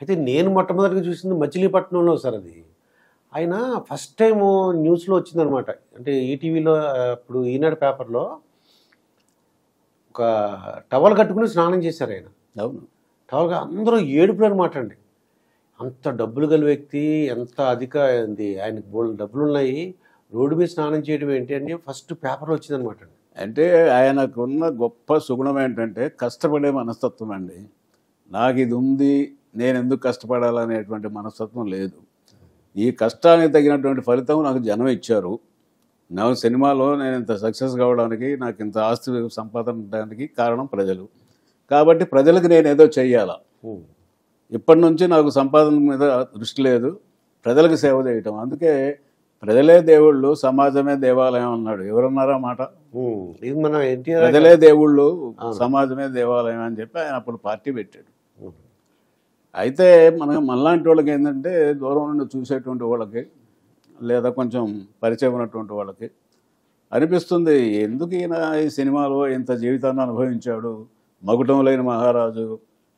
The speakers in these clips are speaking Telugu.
అయితే నేను మొట్టమొదటిగా చూసింది మచిలీపట్నంలో సార్ అది. ఆయన ఫస్ట్ టైము న్యూస్‌లో వచ్చిందనమాట. అంటే ఈటీవీలో ఇప్పుడు ఈనాడు పేపర్‌లో ఒక టవల్ కట్టుకొని స్నానం చేశారాయన. అవును. టవల్‌గా అందరూ ఏడుపులనమాట అండి. అంత డబ్బులు గల వ్యక్తి, ఎంత అధిక ఏంది ఆయనకి బోలెడు డబ్బులున్నాయి. రోడ్డు మీద స్నానం చేయడం ఏంటి అని ఫస్ట్ పేపర్‌లో వచ్చిందనమాట అండి. అంటే ఆయనకున్న గొప్ప సుగుణం ఏంటంటే కష్టపడే మనస్తత్వం అండి. నాకు ఇది ఉంది, నేను ఎందుకు కష్టపడాలనేటువంటి మనస్తత్వం లేదు. ఈ కష్టానికి తగినటువంటి ఫలితం నాకు జనం ఇచ్చారు. నా సినిమాలో నేను ఇంత సక్సెస్ కావడానికి, నాకు ఇంత ఆస్తి సంపాదన ఉండడానికి కారణం ప్రజలు. కాబట్టి ప్రజలకు నేను ఏదో చెయ్యాలా. ఇప్పటి నుంచి నాకు సంపాదన మీద దృష్టి లేదు, ప్రజలకు సేవ చేయటం. అందుకే ప్రజలే దేవుళ్ళు, సమాజమే దేవాలయం అన్నాడు. ఎవరన్నారా మాట? ఇది మన ఎన్టీఆర్ ప్రజలే దేవుళ్ళు, సమాజమే దేవాలయం అని చెప్పి ఆయన అప్పుడు పార్టీ పెట్టాడు. అయితే మనలాంటి వాళ్ళకి ఏంటంటే దూరం నుండి చూసేటువంటి వాళ్ళకి లేదా కొంచెం పరిచయం ఉన్నటువంటి వాళ్ళకి అనిపిస్తుంది, ఎందుకు ఈయన ఈ సినిమాలో ఇంత జీవితాన్ని అనుభవించాడు, మగుటం లేని మహారాజు,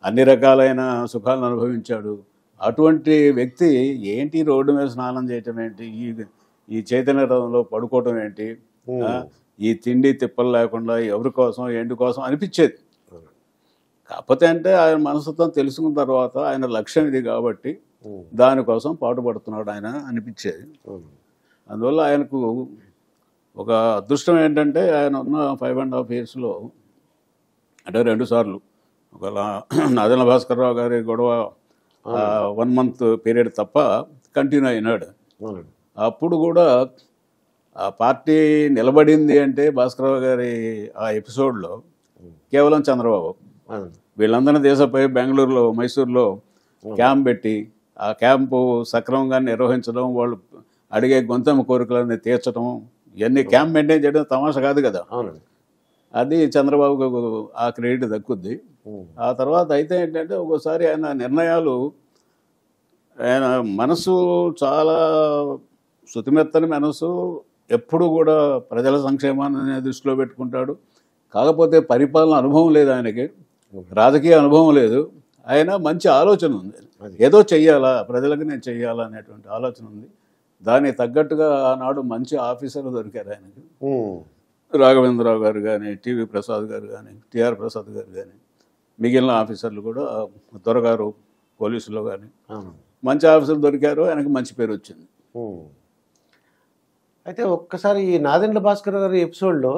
అన్ని రకాలైన సుఖాలను అనుభవించాడు. అటువంటి వ్యక్తి ఏంటి రోడ్డు మీద స్నానం చేయటం ఏంటి, ఈ చైతన్య రథంలో పడుకోవటం ఏంటి, ఈ తిండి తిప్పలు లేకుండా ఎవరి కోసం ఏంటి కోసం అనిపించేది. కాకపోతే అంటే ఆయన మనస్తత్వం తెలుసుకున్న తర్వాత ఆయన లక్ష్యం ఇది కాబట్టి దానికోసం పాటుపడుతున్నాడు ఆయన అనిపించేది. అందువల్ల ఆయనకు ఒక అదృష్టం ఏంటంటే ఆయన ఉన్న 5.5 yearsలో అంటే 2 సార్లు ఒక నాదెండ్ల భాస్కర్రావు గారి గొడవ 1 month పీరియడ్ తప్ప కంటిన్యూ అయినాడు. అప్పుడు కూడా ఆ పార్టీ నిలబడింది అంటే భాస్కర్రావు గారి ఆ ఎపిసోడ్లో కేవలం చంద్రబాబు వీళ్ళందరినీ దేశపోయి బెంగళూరులో, మైసూరులో క్యాంప్ పెట్టి ఆ క్యాంపు సక్రమంగా నిర్వహించడం, వాళ్ళు అడిగే గొంతెమ్మ కోరికలన్నీ తీర్చడం, ఇవన్నీ క్యాంప్ మెయింటైన్ చేయడం తమాషా కాదు కదా. అది చంద్రబాబుకు ఆ క్రెడిట్ దక్కుద్ది. ఆ తర్వాత అయితే ఏంటంటే ఒక్కోసారి ఆయన నిర్ణయాలు, ఆయన మనసు చాలా శుతిమెత్తని మనసు, ఎప్పుడు కూడా ప్రజల సంక్షేమాన్ని దృష్టిలో పెట్టుకుంటాడు. కాకపోతే పరిపాలన అనుభవం లేదు ఆయనకి, రాజకీయ అనుభవం లేదు. ఆయన మంచి ఆలోచన ఉంది, ఏదో చెయ్యాలా ప్రజలకు నేను చెయ్యాలా అనేటువంటి ఆలోచన ఉంది. దానికి తగ్గట్టుగా ఆనాడు మంచి ఆఫీసర్లు దొరికారు ఆయనకి. రాఘవేంద్రరావు గారు కానీ, టీవీ ప్రసాద్ గారు కానీ, టిఆర్ ప్రసాద్ గారు కానీ, మిగిలిన ఆఫీసర్లు కూడా దొరగారు పోలీసులో కానీ మంచి ఆఫీసర్లు దొరికారు. ఆయనకు మంచి పేరు వచ్చింది. అయితే ఒక్కసారి ఈ నాదెండ్ల భాస్కర్ గారి ఎపిసోడ్లో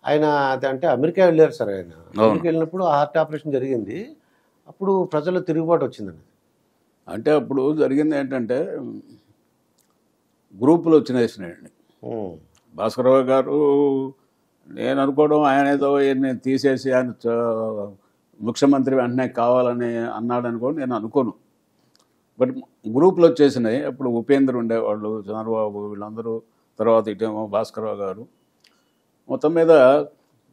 ఆయన అంటే అమెరికా వెళ్ళారు సార్. ఆయన అమెరికా వెళ్ళినప్పుడు హార్ట్ ఆపరేషన్ జరిగింది. అప్పుడు ప్రజల్లో తిరుగుబాటు వచ్చిందండి. అంటే అప్పుడు జరిగింది ఏంటంటే గ్రూపులు వచ్చినాయండి. భాస్కరరావు గారు నేను అనుకోవడం ఆయన ఏదో నేను తీసేసి ఆయన ముఖ్యమంత్రి వెంటనే కావాలని అన్నాడు అనుకోండి, నేను అనుకోను. బట్ గ్రూపులు వచ్చేసినాయి. అప్పుడు ఉపేంద్ర ఉండేవాళ్ళు, చంద్రబాబు, వీళ్ళందరూ, తర్వాత ఇటేమో భాస్కరరావు గారు. మొత్తం మీద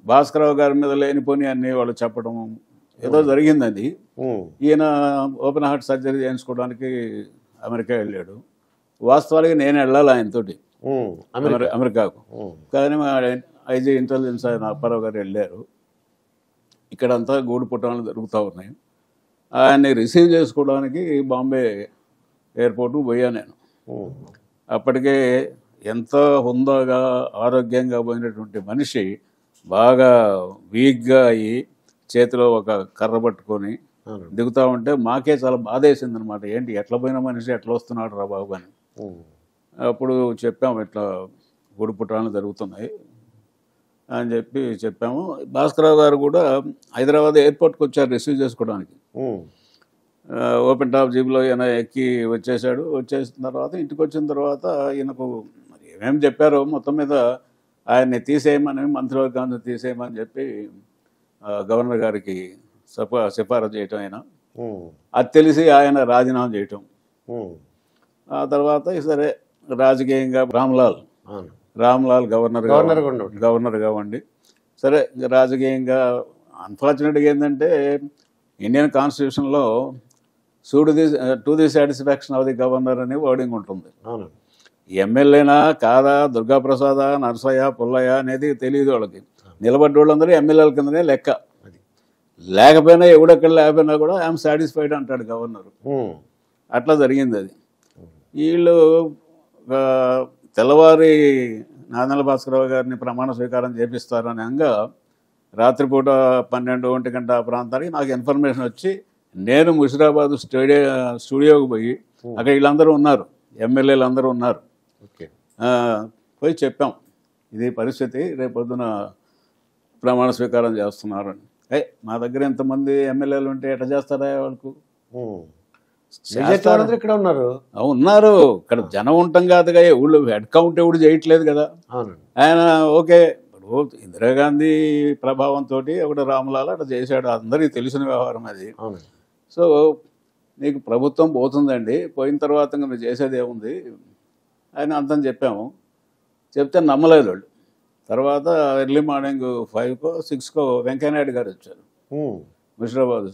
భాస్కరరావు గారి మీద లేనిపోని అన్ని వాళ్ళు చెప్పడం ఏదో జరిగింది. ఈయన ఓపెన్ హార్ట్ సర్జరీ చేయించుకోవడానికి అమెరికా వెళ్ళాడు. వాస్తవానికి నేను వెళ్ళాలి ఆయనతోటి అమెరికాకు, కానీ మా ఐజీ ఇంటెలిజెన్స్ ఆయన అప్పారావు గారు వెళ్ళారు. ఇక్కడంతా గూడు పుట్టాలు జరుగుతూ ఉన్నాయి. ఆయన్ని రిసీవ్ చేసుకోవడానికి బాంబే ఎయిర్పోర్ట్కు పోయా నేను. అప్పటికే ఎంతో హుందాగా ఆరోగ్యంగా పోయినటువంటి మనిషి బాగా వీక్గా అయ్యి చేతిలో ఒక కర్ర పట్టుకొని దిగుతూ ఉంటే మాకే చాలా బాధ వేసింది అనమాట. ఏంటి ఎట్లా పోయిన మనిషి ఎట్లా వస్తున్నాడు రా బాబు అని. అప్పుడు చెప్పాము, ఇట్లా గూడు పుట్టాలు జరుగుతున్నాయి అని చెప్పాము. భాస్కరరావు గారు కూడా హైదరాబాద్ ఎయిర్పోర్ట్కి వచ్చారు రిసీవ్ చేసుకోవడానికి. ఓపెన్ టాప్ జీప్లో ఈయన ఎక్కి వచ్చేసాడు. వచ్చేసిన తర్వాత ఇంటికి వచ్చిన తర్వాత ఈయనకు ఏమేమి చెప్పారో మొత్తం మీద ఆయన్ని తీసేయమని, మంత్రివర్గాన్ని తీసేయమని చెప్పి గవర్నర్ గారికి సిఫారసు చేయటం ఆయన. అది తెలిసి ఆయన రాజీనామా చేయటం. ఆ తర్వాత సరే రాజకీయంగా రామ్లాల్ గవర్నర్గా ఉండి సరే రాజకీయంగా అన్ఫార్చునేట్గా ఏంటంటే ఇండియన్ కాన్స్టిట్యూషన్లో to the satisfaction of the governor అని వర్డింగ్ ఉంటుంది. ఎమ్మెల్యేనా కాదా, దుర్గాప్రసాద, నరసయ్య, పుల్లయ్య అనేది తెలియదు వాళ్ళకి. నిలబడ్డ వాళ్ళందరూ ఎమ్మెల్యేల కిందనే లెక్క. లేకపోయినా ఎవడెక్కడ లేకపోయినా కూడా ఐఎమ్ సాటిస్ఫైడ్ అంటాడు గవర్నర్. ఉమ్. అట్లా జరిగింది అది. వీళ్ళు ఆ, తెల్లవారి నాదెండ్ల భాస్కరరావు గారిని ప్రమాణ స్వీకారం చేపిస్తారని అనగా రాత్రిపూట 12 గంట ఆ ప్రాంతానికి నాకు ఇన్ఫర్మేషన్ వచ్చి నేను ముషిరాబాద్ స్టూడియోకి పోయి అక్కడ వీళ్ళందరూ ఉన్నారు, ఎమ్మెల్యేలు అందరూ ఉన్నారు. ఓకే. పోయి చెప్పాం ఇది పరిస్థితి, రేపొద్దున ప్రమాణ స్వీకారం చేస్తున్నారని. మా దగ్గర ఎంతమంది ఎమ్మెల్యేలు ఉంటే ఎట్లా చేస్తారా వాళ్ళకు? ఉమ్. మెజారిటీ వాళ్ళందరూ ఇక్కడ ఉన్నారు. ఉన్నారు, ఇక్కడ జనం ఉంటాం కాదుగా, ఊళ్ళో హెడ్ కౌంట్ ఎవడు చేయట్లేదు కదా. అవునండి. ఆయన ఓకే ఇప్పుడు ఇందిరాగాంధీ ప్రభావంతో ఒకటి రామలాల్ అట్లా చేశాడు, అందరికీ తెలిసిన వ్యవహారం అది. అవునండి. సో నీకు ప్రభుత్వం పోతుందండి, పోయిన తర్వాత ఇంకా మీరు చేసేది ఏముంది అని అంతం చెప్పాము. చెప్తే నమ్మలేదు వాళ్ళు. తర్వాత ఎర్లీ మార్నింగ్ 5కో 6కో వెంకయ్యనాయుడు గారు వచ్చారు ఉమ్. ముషిరాబాద్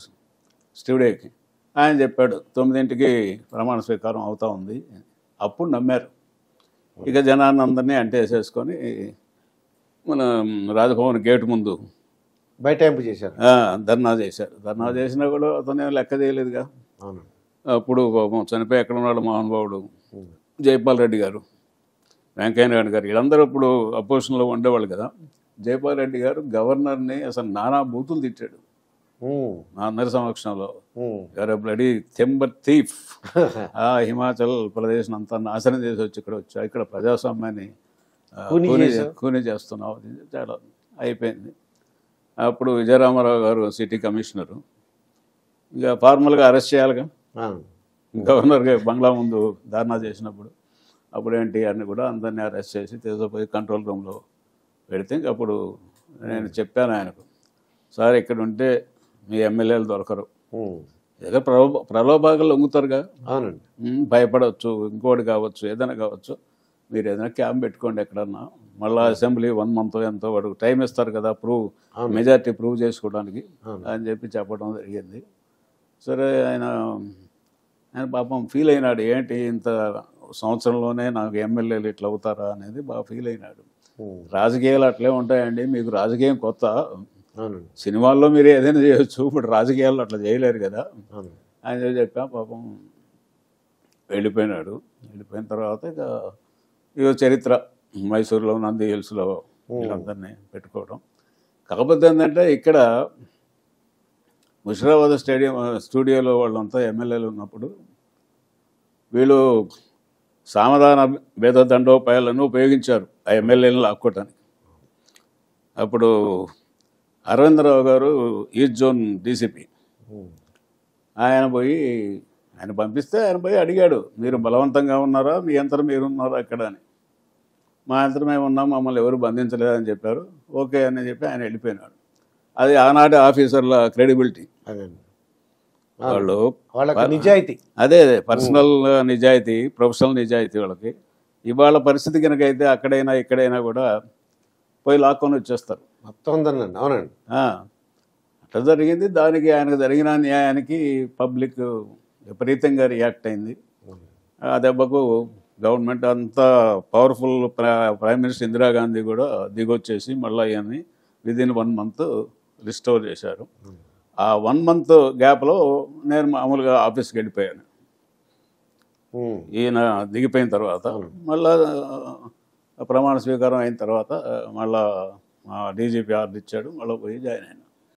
స్టూడియోకి. ఆయన చెప్పాడు 9ంటికి ప్రమాణ స్వీకారం అవుతా ఉంది. అప్పుడు నమ్మారు. ఇక జనాన్ని అందరినీ అంటేసేసుకొని మన రాజభవన్ గేటు ముందు బైటాయింపు చేశారు. ధర్నా చేశారు. ధర్నా చేసినా కూడా అతను లెక్క చేయలేదుగా. అవును. అప్పుడు చనిపోయి ఎక్కడ ఉన్నాడు మహానుభావుడు జైపాల్ రెడ్డి గారు, వెంకయ్యనాయుడు గారు, వీళ్ళందరూ ఇప్పుడు అపోజిషన్లో ఉండేవాళ్ళు కదా. జైపాల్ రెడ్డి గారు గవర్నర్ని అసలు నానా బూతులు తిట్టాడు మా అందరి సమక్షంలో. గారు బ్లడీ థెంబర్ థీఫ్, హిమాచల్ ప్రదేశ్ అంతా నాశనం చేసి వచ్చి ఇక్కడ ప్రజాస్వామ్యాన్ని కూని చేస్తున్నావు, చాలా అయిపోయింది. అప్పుడు విజయరామారావు గారు సిటీ కమిషనరు, ఇక ఫార్మల్గా అరెస్ట్ చేయాలిగా గవర్నర్గా బంగ్లా ముందు ధర్నా చేసినప్పుడు. అప్పుడు ఎన్టీఆర్ని కూడా అందరినీ అరెస్ట్ చేసి తీసుకుపోయి కంట్రోల్ రూమ్లో పెడితే ఇంక అప్పుడు నేను చెప్పాను ఆయనకు, సార్ ఇక్కడ ఉంటే మీ ఎమ్మెల్యేలు దొరకరు, ఏదో ప్రలోభాలు లొంగుతారుగా, అవునండి, భయపడవచ్చు, ఇంకోటి కావచ్చు, ఏదైనా కావచ్చు, మీరు ఏదైనా క్యాంప్ పెట్టుకోండి ఎక్కడన్నా, మళ్ళీ అసెంబ్లీ 1 month ఎంతో వాడికి టైం ఇస్తారు కదా మెజార్టీ ప్రూవ్ చేసుకోవడానికి అని చెప్పి చెప్పడం జరిగింది. సరే ఆయన పాపం ఫీల్ అయినాడు, ఏంటి ఇంత సంవత్సరంలోనే నాకు ఎమ్మెల్యేలు ఇట్లా అవుతారా అనేది బాగా ఫీల్ అయినాడు. రాజకీయాలు అట్లే ఉంటాయండి, మీకు రాజకీయం కొత్త, సినిమాల్లో మీరు ఏదైనా చేయొచ్చు, ఇప్పుడు రాజకీయాల్లో అట్లా చేయలేరు కదా అని చెప్పా. పాపం వెళ్ళిపోయినాడు. వెళ్ళిపోయిన తర్వాత ఇక చరిత్ర మైసూరులో నంది హిల్స్లో వీళ్ళందరినీ పెట్టుకోవడం. కాకపోతే ఏంటంటే ఇక్కడ ముషిరాబాద్ స్టూడియోలో వాళ్ళంతా ఎమ్మెల్యేలు ఉన్నప్పుడు వీళ్ళు సామధాన భేద దండోపాయాలను ఉపయోగించారు ఆ ఎమ్మెల్యేలను లాక్కోవటానికి. అప్పుడు అరవిందరావు గారు ఈస్ట్ జోన్ డీసీపీ, ఆయన పంపిస్తే ఆయన పోయి అడిగాడు, మీరు బలవంతంగా ఉన్నారా, మీ యంత్రం మీరు ఉన్నారా అక్కడ అని. మా యంత్రం మేము ఉన్నాం, మమ్మల్ని ఎవరు బంధించలేదని చెప్పారు. ఓకే అని చెప్పి ఆయన వెళ్ళిపోయినాడు. అది ఆనాటి ఆఫీసర్ల క్రెడిబిలిటీ. వాళ్ళకి నిజాయితీ, అదే పర్సనల్ నిజాయితీ, ప్రొఫెషనల్ నిజాయితీ వాళ్ళకి. ఇవాళ పరిస్థితి కనుక అయితే అక్కడైనా ఇక్కడైనా కూడా పోయి లాక్కొని వచ్చేస్తారు మొత్తం ఉందండి. అవునండి, అట్లా జరిగింది. దానికి ఆయనకు జరిగిన న్యాయానికి పబ్లిక్ విపరీతంగా రియాక్ట్ అయింది. ఆ దెబ్బకు గవర్నమెంట్ అంతా పవర్ఫుల్ ప్రైమ్ మినిస్టర్ ఇందిరాగాంధీ కూడా దిగొచ్చేసి మళ్ళీ ఆయన్ని విదిన్ 1 month రిస్టోర్ చేశారు. ఆ 1 month గ్యాప్లో నేను మామూలుగా ఆఫీస్కి వెళ్ళిపోయాను. ఈయన దిగిపోయిన తర్వాత మళ్ళా ప్రమాణ స్వీకారం అయిన తర్వాత మళ్ళా డీజీపీ ఆర్డర్ ఇచ్చాడు, మళ్ళీ పోయి జాయిన్ అయ్యాను.